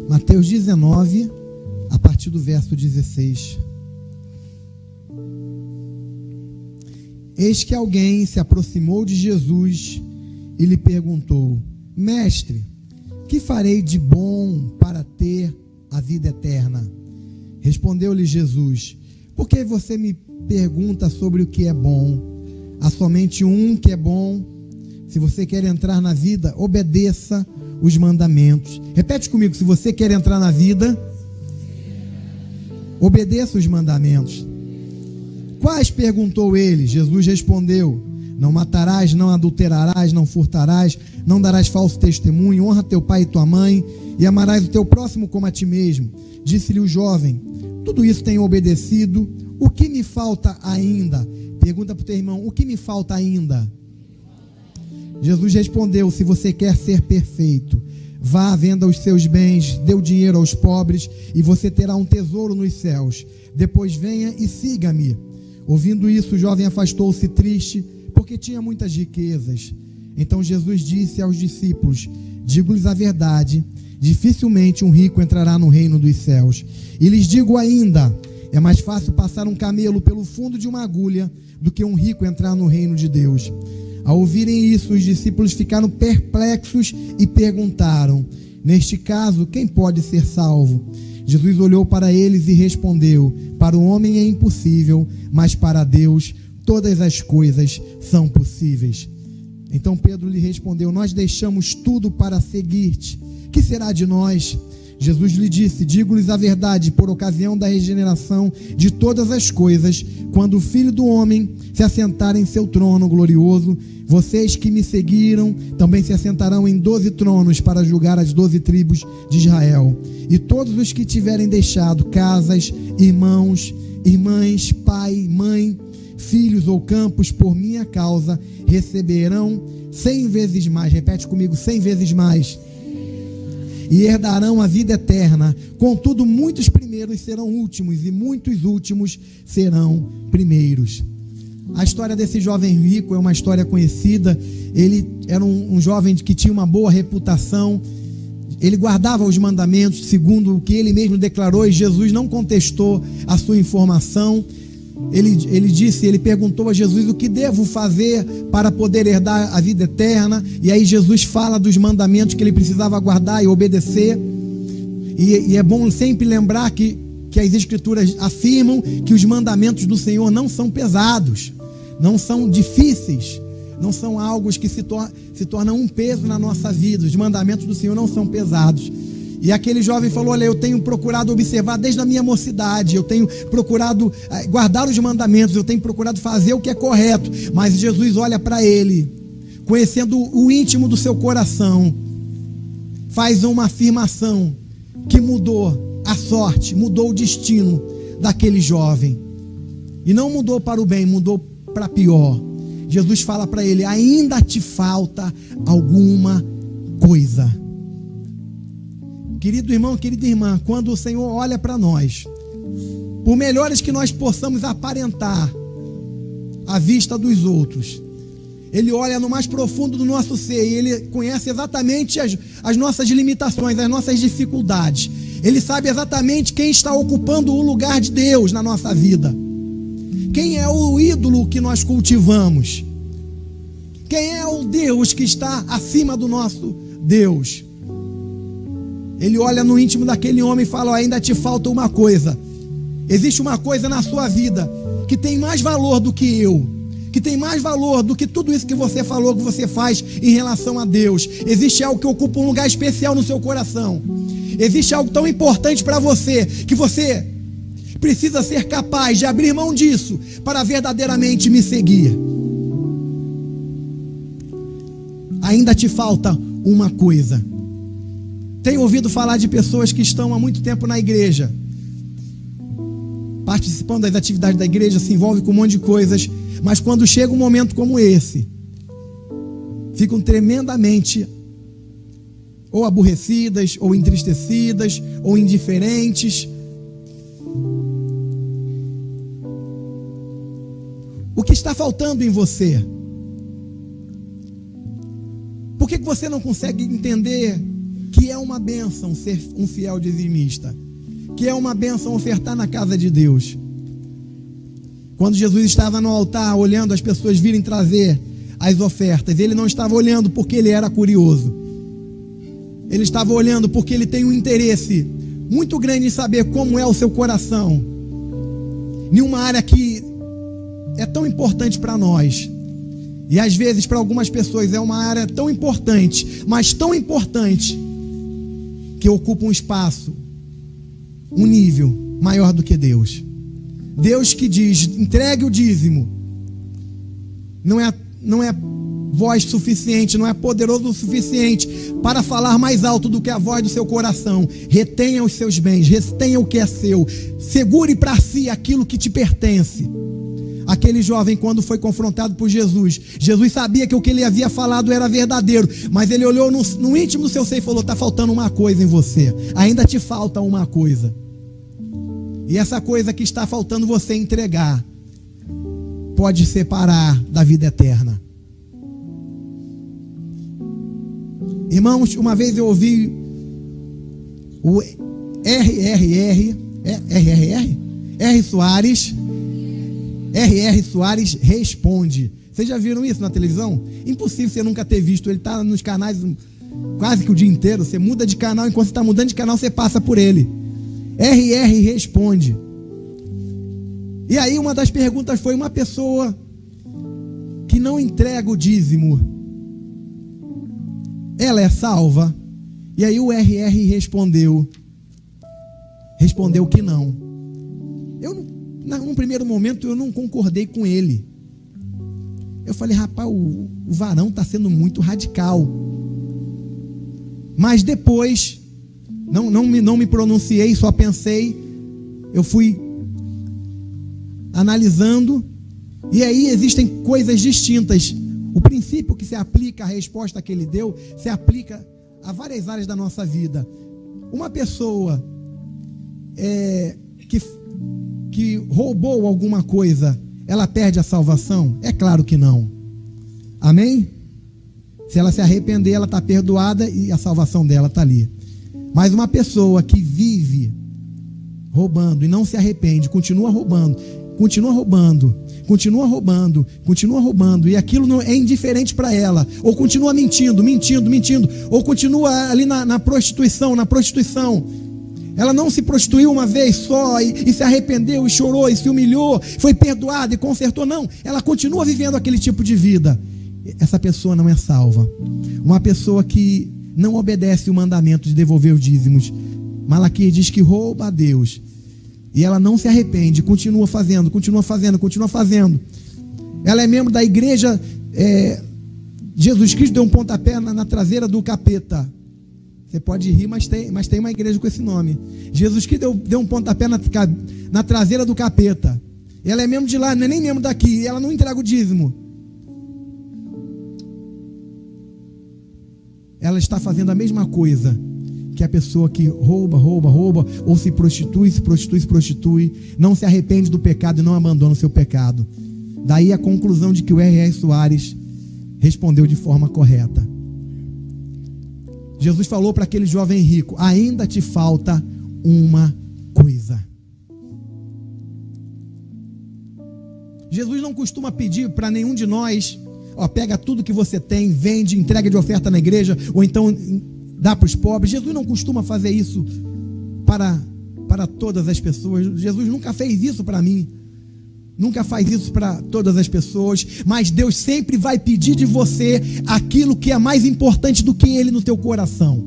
Mateus 19, a partir do verso 16. Eis que alguém se aproximou de Jesus e lhe perguntou: Mestre, que farei de bom para ter a vida eterna? Respondeu-lhe Jesus: Por que você me pergunta sobre o que é bom? Há somente um que é bom. Se você quer entrar na vida, obedeça os mandamentos. Repete comigo: se você quer entrar na vida, obedeça os mandamentos. Quais? Perguntou ele. Jesus respondeu: Não matarás, não adulterarás, não furtarás, não darás falso testemunho, honra teu pai e tua mãe, e amarás o teu próximo como a ti mesmo. Disse-lhe o jovem: Tudo isso tenho obedecido, o que me falta ainda? Pergunta para o teu irmão: o que me falta ainda? Jesus respondeu: Se você quer ser perfeito, vá, venda os seus bens, dê o dinheiro aos pobres, e você terá um tesouro nos céus. Depois venha e siga-me. Ouvindo isso, o jovem afastou-se triste, porque tinha muitas riquezas. Então Jesus disse aos discípulos: Digo-lhes a verdade, dificilmente um rico entrará no reino dos céus. E lhes digo ainda: é mais fácil passar um camelo pelo fundo de uma agulha do que um rico entrar no reino de Deus. Ao ouvirem isso, os discípulos ficaram perplexos e perguntaram: Neste caso, quem pode ser salvo? Jesus olhou para eles e respondeu: Para o homem é impossível, mas para Deus todas as coisas são possíveis. Então Pedro lhe respondeu: Nós deixamos tudo para seguir-te. Que será de nós? Jesus lhe disse: Digo-lhes a verdade, por ocasião da regeneração de todas as coisas, quando o Filho do Homem se assentar em seu trono glorioso, vocês que me seguiram também se assentarão em 12 tronos para julgar as 12 tribos de Israel. E todos os que tiverem deixado casas, irmãos, irmãs, pai, mãe, filhos ou campos por minha causa, receberão 100 vezes mais. Repete comigo: 100 vezes mais. E herdarão a vida eterna. Contudo, muitos primeiros serão últimos, e muitos últimos serão primeiros. A história desse jovem rico é uma história conhecida. Ele era um jovem que tinha uma boa reputação. Ele guardava os mandamentos, segundo o que ele mesmo declarou, e Jesus não contestou a sua informação. Ele perguntou a Jesus: o que devo fazer para poder herdar a vida eterna? E aí Jesus fala dos mandamentos que ele precisava guardar e obedecer. E é bom sempre lembrar que as Escrituras afirmam que os mandamentos do Senhor não são pesados, não são difíceis, não são algo que se tornam um peso na nossa vida. Os mandamentos do Senhor não são pesados. E aquele jovem falou: olha, eu tenho procurado observar desde a minha mocidade, eu tenho procurado guardar os mandamentos, eu tenho procurado fazer o que é correto. Mas Jesus olha para ele, conhecendo o íntimo do seu coração, faz uma afirmação que mudou a sorte, mudou o destino daquele jovem. E não mudou para o bem, mudou para pior. Jesus fala para ele: ainda te falta alguma coisa. Querido irmão, querida irmã, quando o Senhor olha para nós, por melhores que nós possamos aparentar à vista dos outros, Ele olha no mais profundo do nosso ser e Ele conhece exatamente as nossas limitações, as nossas dificuldades. Ele sabe exatamente quem está ocupando o lugar de Deus na nossa vida. Quem é o ídolo que nós cultivamos? Quem é o Deus que está acima do nosso Deus? Ele olha no íntimo daquele homem e fala: ainda te falta uma coisa. Existe uma coisa na sua vida que tem mais valor do que eu, que tem mais valor do que tudo isso que você falou, que você faz em relação a Deus. Existe algo que ocupa um lugar especial no seu coração. Existe algo tão importante para você, que você precisa ser capaz de abrir mão disso para verdadeiramente me seguir. Ainda te falta uma coisa. Tenho ouvido falar de pessoas que estão há muito tempo na igreja, participando das atividades da igreja, se envolvem com um monte de coisas, mas quando chega um momento como esse, ficam tremendamente ou aborrecidas, ou entristecidas, ou indiferentes. O que está faltando em você? Por que você não consegue entender que que é uma bênção ser um fiel dizimista, que é uma bênção ofertar na casa de Deus. Quando Jesus estava no altar olhando as pessoas virem trazer as ofertas, ele não estava olhando porque ele era curioso. Ele estava olhando porque ele tem um interesse muito grande em saber como é o seu coração, em uma área que é tão importante para nós. E às vezes para algumas pessoas é uma área tão importante, mas tão importante, que ocupa um espaço, um nível maior do que Deus. Deus que diz, entregue o dízimo, não é voz suficiente, não é poderoso o suficiente para falar mais alto do que a voz do seu coração. Retenha os seus bens, retenha o que é seu, segure para si aquilo que te pertence. Aquele jovem, quando foi confrontado por Jesus, Jesus sabia que o que ele havia falado era verdadeiro, mas ele olhou no íntimo do seu ser e falou: está faltando uma coisa em você, ainda te falta uma coisa. E essa coisa que está faltando você entregar pode separar da vida eterna. Irmãos, uma vez eu ouvi o R. Soares responde. Vocês já viram isso na televisão? Impossível você nunca ter visto. Ele está nos canais quase que o dia inteiro. Você muda de canal, enquanto você está mudando de canal, você passa por ele. RR responde. E aí uma das perguntas foi: uma pessoa que não entrega o dízimo, ela é salva? E aí o RR respondeu que não. Num primeiro momento eu não concordei com ele. Eu falei: rapaz, o varão está sendo muito radical. Mas depois não me pronunciei, só pensei. Eu fui analisando, e aí existem coisas distintas. O princípio que se aplica à resposta que ele deu se aplica a várias áreas da nossa vida. Uma pessoa que roubou alguma coisa, ela perde a salvação? É claro que não. Amém? Se ela se arrepender, ela está perdoada e a salvação dela está ali. Mas uma pessoa que vive roubando e não se arrepende, continua roubando, e aquilo não é indiferente para ela, ou continua mentindo, ou continua ali na prostituição. Ela não se prostituiu uma vez só e se arrependeu e chorou e se humilhou, foi perdoada e consertou. Não, ela continua vivendo aquele tipo de vida. Essa pessoa não é salva. Uma pessoa que não obedece o mandamento de devolver os dízimos, Malaquias diz que rouba a Deus, e ela não se arrepende, continua fazendo. Ela é membro da igreja. Jesus Cristo deu um pontapé na traseira do capeta. Você pode rir, mas tem uma igreja com esse nome. Jesus Cristo deu um pontapé na traseira do capeta. Ela é membro de lá, não é nem membro daqui. Ela não entrega o dízimo. Ela está fazendo a mesma coisa que a pessoa que rouba, ou se prostitui, não se arrepende do pecado e não abandona o seu pecado. Daí a conclusão de que o R.R. Soares respondeu de forma correta. Jesus falou para aquele jovem rico: ainda te falta uma coisa. Jesus não costuma pedir para nenhum de nós: pega tudo que você tem, vende, entrega de oferta na igreja, ou então dá para os pobres. Jesus não costuma fazer isso para todas as pessoas. Jesus nunca fez isso para mim, nunca faz isso para todas as pessoas. Mas Deus sempre vai pedir de você aquilo que é mais importante do que Ele no teu coração.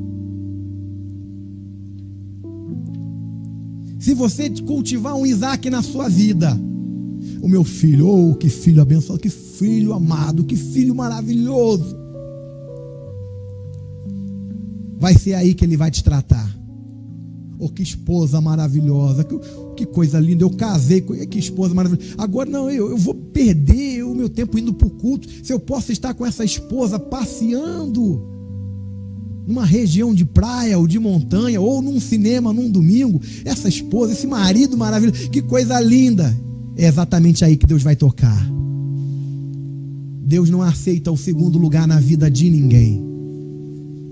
Se você cultivar um Isaac na sua vida, o meu filho, que filho abençoado, que filho amado, que filho maravilhoso, vai ser aí que Ele vai te tratar. Que esposa maravilhosa, que coisa linda, eu casei com que esposa maravilhosa. Agora não, eu vou perder o meu tempo indo para o culto, se eu posso estar com essa esposa passeando numa região de praia ou de montanha, ou num cinema num domingo. Essa esposa, esse marido maravilhoso, que coisa linda. É exatamente aí que Deus vai tocar. Deus não aceita o segundo lugar na vida de ninguém.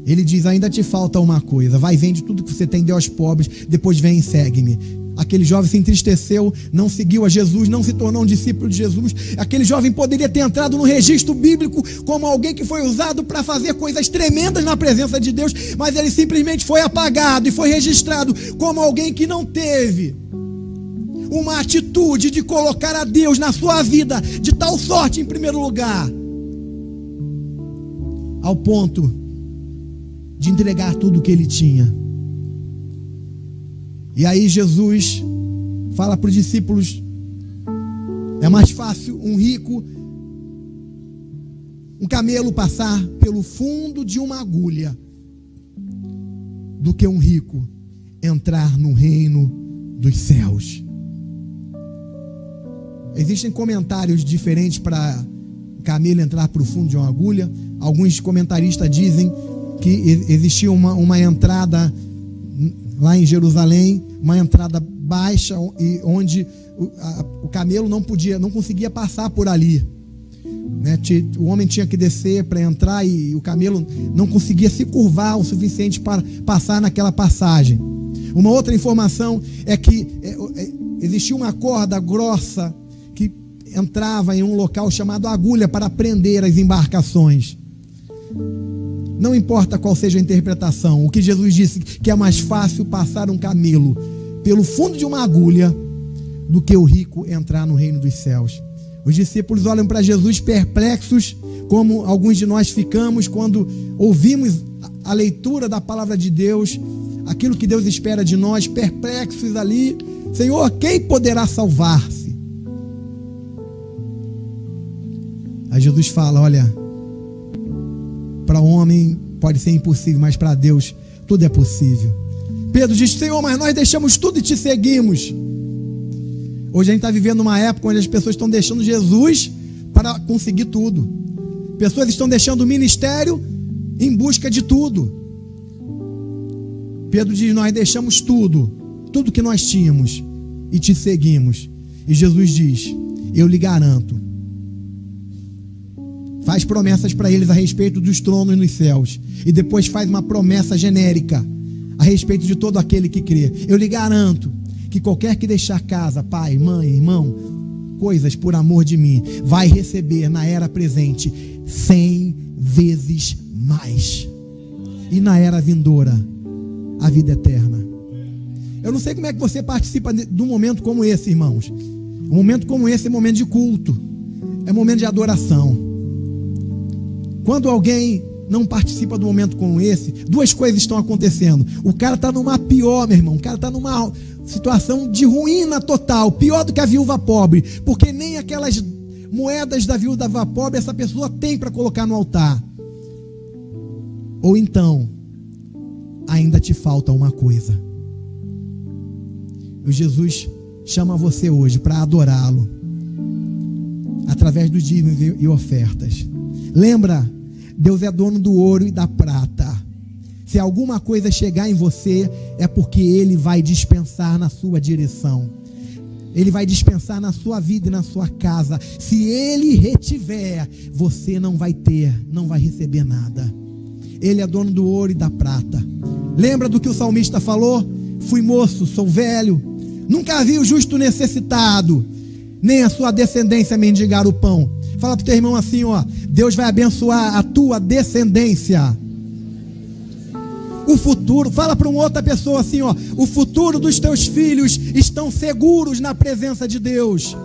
Ele diz: ainda te falta uma coisa, vai, vende tudo que você tem, dê aos pobres, depois vem e segue-me. Aquele jovem se entristeceu, não seguiu a Jesus, não se tornou um discípulo de Jesus. Aquele jovem poderia ter entrado no registro bíblico como alguém que foi usado para fazer coisas tremendas na presença de Deus, mas ele simplesmente foi apagado e foi registrado como alguém que não teve uma atitude de colocar a Deus na sua vida de tal sorte em primeiro lugar, ao ponto de entregar tudo o que ele tinha. E aí Jesus fala para os discípulos: é mais fácil um rico, um camelo passar pelo fundo de uma agulha do que um rico entrar no reino dos céus. Existem comentários diferentes para o camelo entrar para o fundo de uma agulha. Alguns comentaristas dizem que existia uma entrada lá em Jerusalém, uma entrada baixa, onde o camelo não conseguia passar por ali, né? O homem tinha que descer para entrar e o camelo não conseguia se curvar o suficiente para passar naquela passagem. Uma outra informação é que existia uma corda grossa que entrava em um local chamado agulha para prender as embarcações. Não importa qual seja a interpretação, o que Jesus disse, que é mais fácil passar um camelo pelo fundo de uma agulha do que o rico entrar no reino dos céus. Os discípulos olham para Jesus perplexos, como alguns de nós ficamos quando ouvimos a leitura da palavra de Deus, aquilo que Deus espera de nós, perplexos ali. Senhor, quem poderá salvar-se? Aí Jesus fala: olha, para o homem pode ser impossível, mas para Deus tudo é possível. Pedro diz: Senhor, mas nós deixamos tudo e te seguimos. Hoje a gente está vivendo uma época onde as pessoas estão deixando Jesus para conseguir tudo. Pessoas estão deixando o ministério em busca de tudo. Pedro diz: nós deixamos tudo que nós tínhamos e te seguimos. E Jesus diz: eu lhe garanto. Faz promessas para eles a respeito dos tronos nos céus. E depois faz uma promessa genérica a respeito de todo aquele que crê. Eu lhe garanto que qualquer que deixar casa, pai, mãe, irmão, coisas por amor de mim, vai receber na era presente 100 vezes mais. E na era vindoura, a vida eterna. Eu não sei como é que você participa de um momento como esse, irmãos. Um momento como esse é momento de culto. É momento de adoração. Quando alguém não participa de um momento como esse, duas coisas estão acontecendo. O cara está numa pior, meu irmão. O cara está numa situação de ruína total, pior do que a viúva pobre, porque nem aquelas moedas da viúva pobre essa pessoa tem para colocar no altar. Ou então, ainda te falta uma coisa. E Jesus chama você hoje para adorá-lo através dos dízimos e ofertas. Lembra, Deus é dono do ouro e da prata. Se alguma coisa chegar em você, é porque Ele vai dispensar na sua direção. Ele vai dispensar na sua vida e na sua casa. Se Ele retiver, você não vai receber nada. Ele é dono do ouro e da prata. Lembra do que o salmista falou? Fui moço, sou velho, nunca vi o justo necessitado, nem a sua descendência mendigar o pão. Fala para o teu irmão assim, ó: Deus vai abençoar a tua descendência. O futuro, fala para uma outra pessoa assim, ó: o futuro dos teus filhos estão seguros na presença de Deus.